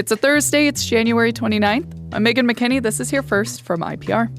It's a Thursday, it's January 29th. I'm Megan McKinney. This is Here First from IPR.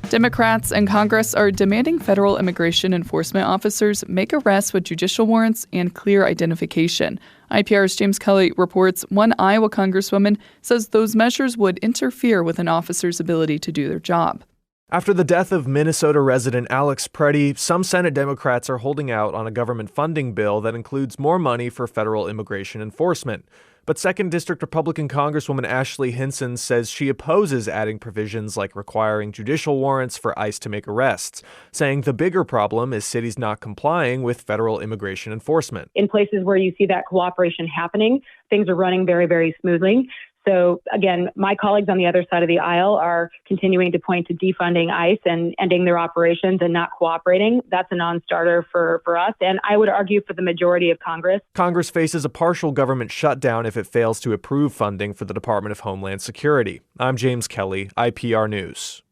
Democrats in Congress are demanding federal immigration enforcement officers make arrests with judicial warrants and clear identification. IPR's James Kelly reports one Iowa congresswoman says those measures would interfere with an officer's ability to do their job. After the death of Minnesota resident Alex Preddy, some Senate Democrats are holding out on a government funding bill that includes more money for federal immigration enforcement. But 2nd District Republican Congresswoman Ashley Hinson says she opposes adding provisions like requiring judicial warrants for ICE to make arrests, saying the bigger problem is cities not complying with federal immigration enforcement. In places where you see that cooperation happening, things are running very, very smoothly. So again, my colleagues on the other side of the aisle are continuing to point to defunding ICE and ending their operations and not cooperating. That's a non-starter for us, and I would argue for the majority of Congress. Congress faces a partial government shutdown if it fails to approve funding for the Department of Homeland Security. I'm James Kelly, IPR News.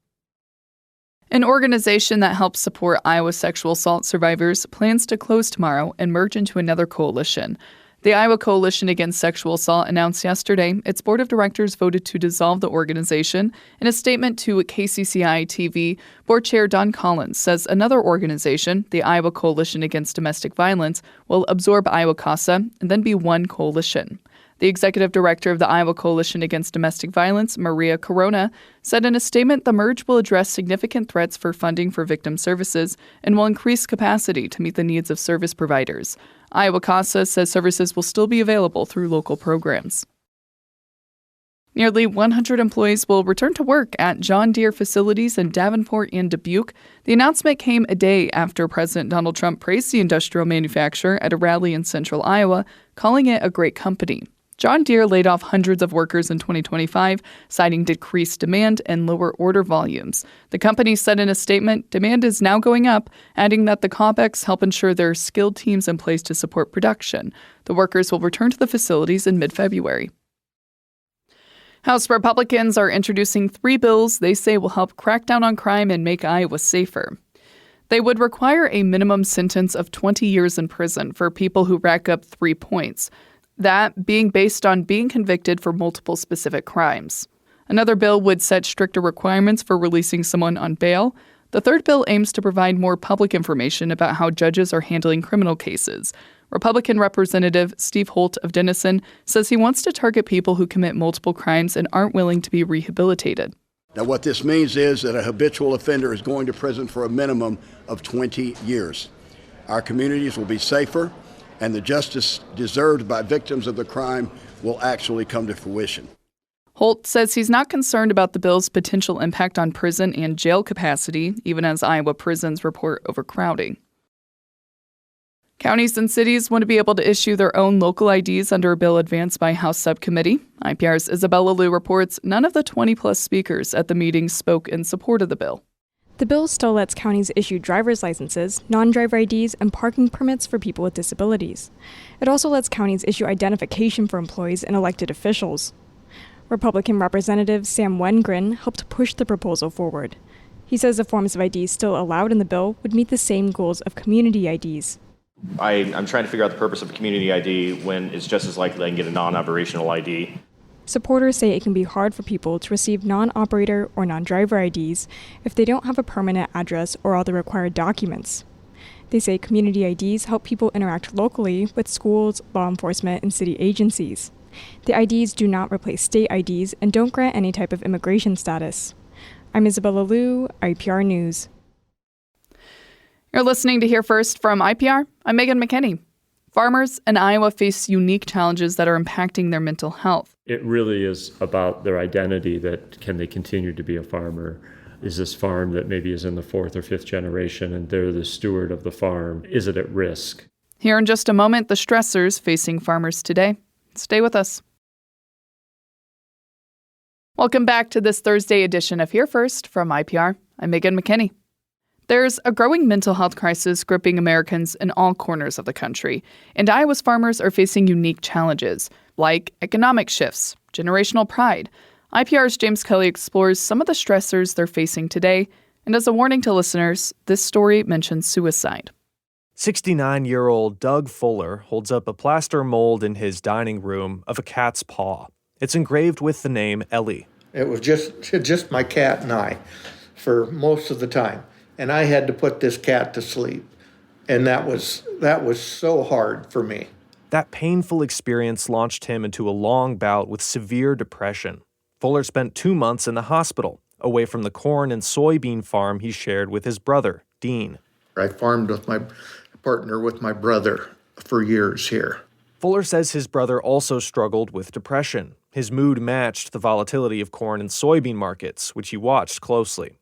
An organization that helps support Iowa sexual assault survivors plans to close tomorrow and merge into another coalition. The Iowa Coalition Against Sexual Assault announced yesterday its board of directors voted to dissolve the organization. In a statement to KCCI TV, board chair Don Collins says another organization, the Iowa Coalition Against Domestic Violence, will absorb Iowa CASA and then be one coalition. The executive director of the Iowa Coalition Against Domestic Violence, Maria Corona, said in a statement the merge will address significant threats for funding for victim services and will increase capacity to meet the needs of service providers. Iowa CASA says services will still be available through local programs. Nearly 100 employees will return to work at John Deere facilities in Davenport and Dubuque. The announcement came a day after President Donald Trump praised the industrial manufacturer at a rally in central Iowa, calling it a great company. John Deere laid off hundreds of workers in 2025, citing decreased demand and lower order volumes. The company said in a statement, demand is now going up, adding that the callbacks help ensure there are skilled teams in place to support production. The workers will return to the facilities in mid-February. House Republicans are introducing 3 bills they say will help crack down on crime and make Iowa safer. They would require a minimum sentence of 20 years in prison for people who rack up 3 points. That being based on being convicted for multiple specific crimes. Another bill would set stricter requirements for releasing someone on bail. The third bill aims to provide more public information about how judges are handling criminal cases. Republican Representative Steve Holt of Denison says he wants to target people who commit multiple crimes and aren't willing to be rehabilitated. Now, what this means is that a habitual offender is going to prison for a minimum of 20 years. Our communities will be safer, and the justice deserved by victims of the crime will actually come to fruition. Holt says he's not concerned about the bill's potential impact on prison and jail capacity, even as Iowa prisons report overcrowding. Counties and cities want to be able to issue their own local IDs under a bill advanced by House Subcommittee. IPR's Isabella Liu reports none of the 20-plus speakers at the meeting spoke in support of the bill. The bill still lets counties issue driver's licenses, non-driver IDs, and parking permits for people with disabilities. It also lets counties issue identification for employees and elected officials. Republican Representative Sam Wengren helped push the proposal forward. He says the forms of IDs still allowed in the bill would meet the same goals of community IDs. I'm trying to figure out the purpose of a community ID when it's just as likely I can get a non-operational ID. Supporters say it can be hard for people to receive non-operator or non-driver IDs if they don't have a permanent address or all the required documents. They say community IDs help people interact locally with schools, law enforcement, and city agencies. The IDs do not replace state IDs and don't grant any type of immigration status. I'm Isabella Liu, IPR News. You're listening to Hear First from IPR. I'm Megan McKinney. Farmers in Iowa face unique challenges that are impacting their mental health. It really is about their identity, that can they continue to be a farmer? Is this farm that maybe is in the 4th or 5th generation and they're the steward of the farm? Is it at risk? Here in just a moment, the stressors facing farmers today. Stay with us. Welcome back to this Thursday edition of Hear First from IPR. I'm Megan McKinney. There's a growing mental health crisis gripping Americans in all corners of the country, and Iowa's farmers are facing unique challenges, like economic shifts, generational pride. IPR's James Kelly explores some of the stressors they're facing today, and as a warning to listeners, this story mentions suicide. 69-year-old Doug Fuller holds up a plaster mold in his dining room of a cat's paw. It's engraved with the name Ellie. It was just my cat and I for most of the time. And I had to put this cat to sleep. And that was so hard for me. That painful experience launched him into a long bout with severe depression. Fuller spent 2 months in the hospital, away from the corn and soybean farm he shared with his brother, Dean. I farmed with my partner, with my brother, for years here. Fuller says his brother also struggled with depression. His mood matched the volatility of corn and soybean markets, which he watched closely.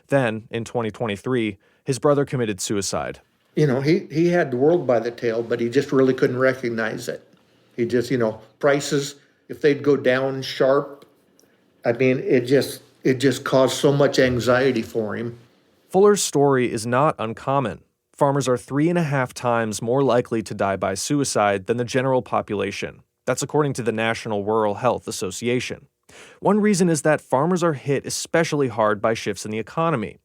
Then, in 2023, his brother committed suicide. You know, he had the world by the tail, but he just really couldn't recognize it. He just, prices, if they'd go down sharp, I mean, it just caused so much anxiety for him. Fuller's story is not uncommon. Farmers are 3.5 times more likely to die by suicide than the general population. That's according to the National Rural Health Association. One reason is that farmers are hit especially hard by shifts in the economy.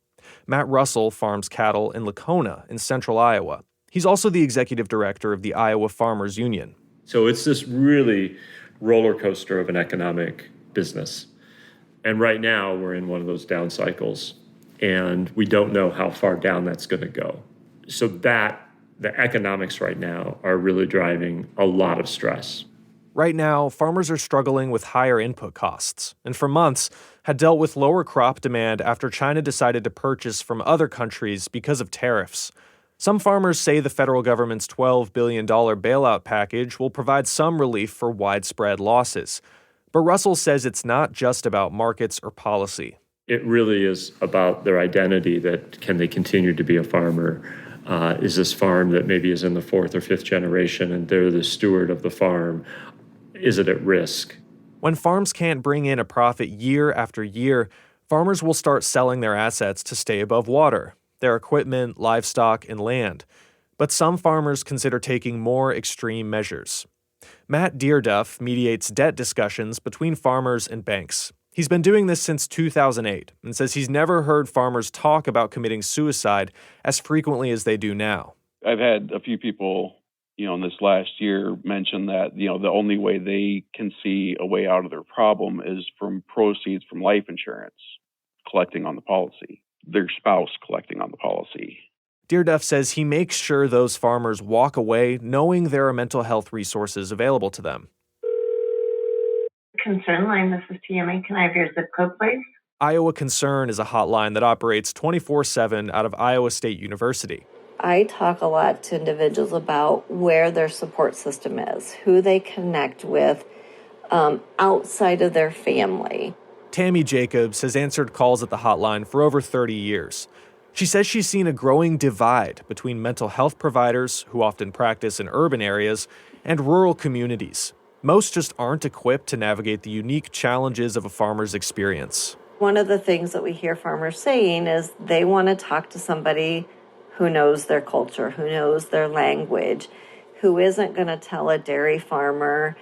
Matt Russell farms cattle in Lacona in central Iowa. He's also the executive director of the Iowa Farmers Union. So it's this really roller coaster of an economic business. And right now we're in one of those down cycles, and we don't know how far down that's going to go. So the economics right now are really driving a lot of stress. Right now, farmers are struggling with higher input costs, and for months had dealt with lower crop demand after China decided to purchase from other countries because of tariffs. Some farmers say the federal government's $12 billion bailout package will provide some relief for widespread losses. But Russell says it's not just about markets or policy. It really is about their identity, that can they continue to be a farmer? Is this farm that maybe is in the 4th or 5th generation and they're the steward of the farm? Is it at risk? When farms can't bring in a profit year after year, farmers will start selling their assets to stay above water, their equipment, livestock, and land. But some farmers consider taking more extreme measures. Matt Deerduff mediates debt discussions between farmers and banks. He's been doing this since 2008 and says he's never heard farmers talk about committing suicide as frequently as they do now. I've had a few people, in this last year mention that, the only way they can see a way out of their problem is from proceeds from life insurance, collecting on the policy, their spouse collecting on the policy. Deerduff says he makes sure those farmers walk away knowing there are mental health resources available to them. Concern line, this is TMA. Can I have your zip code, please? Iowa Concern is a hotline that operates 24/7 out of Iowa State University. I talk a lot to individuals about where their support system is, who they connect with outside of their family. Tammy Jacobs has answered calls at the hotline for over 30 years. She says she's seen a growing divide between mental health providers, who often practice in urban areas, and rural communities. Most just aren't equipped to navigate the unique challenges of a farmer's experience. One of the things that we hear farmers saying is they want to talk to somebody who knows their culture, who knows their language, who isn't going to tell a dairy farmer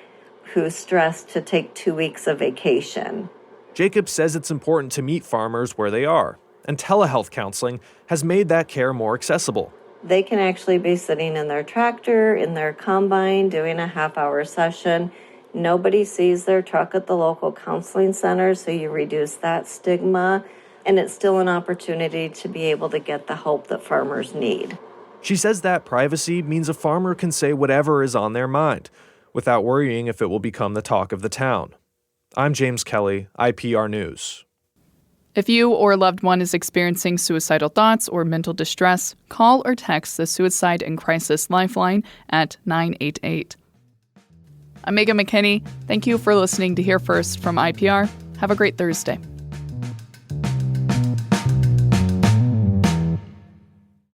who's stressed to take 2 weeks of vacation. Jacob says it's important to meet farmers where they are, and telehealth counseling has made that care more accessible. They can actually be sitting in their tractor, in their combine, doing a half-hour session. Nobody sees their truck at the local counseling center, so you reduce that stigma. And it's still an opportunity to be able to get the help that farmers need. She says that privacy means a farmer can say whatever is on their mind, without worrying if it will become the talk of the town. I'm James Kelly, IPR News. If you or a loved one is experiencing suicidal thoughts or mental distress, call or text the Suicide and Crisis Lifeline at 988. I'm Megan McKinney. Thank you for listening to Hear First from IPR. Have a great Thursday.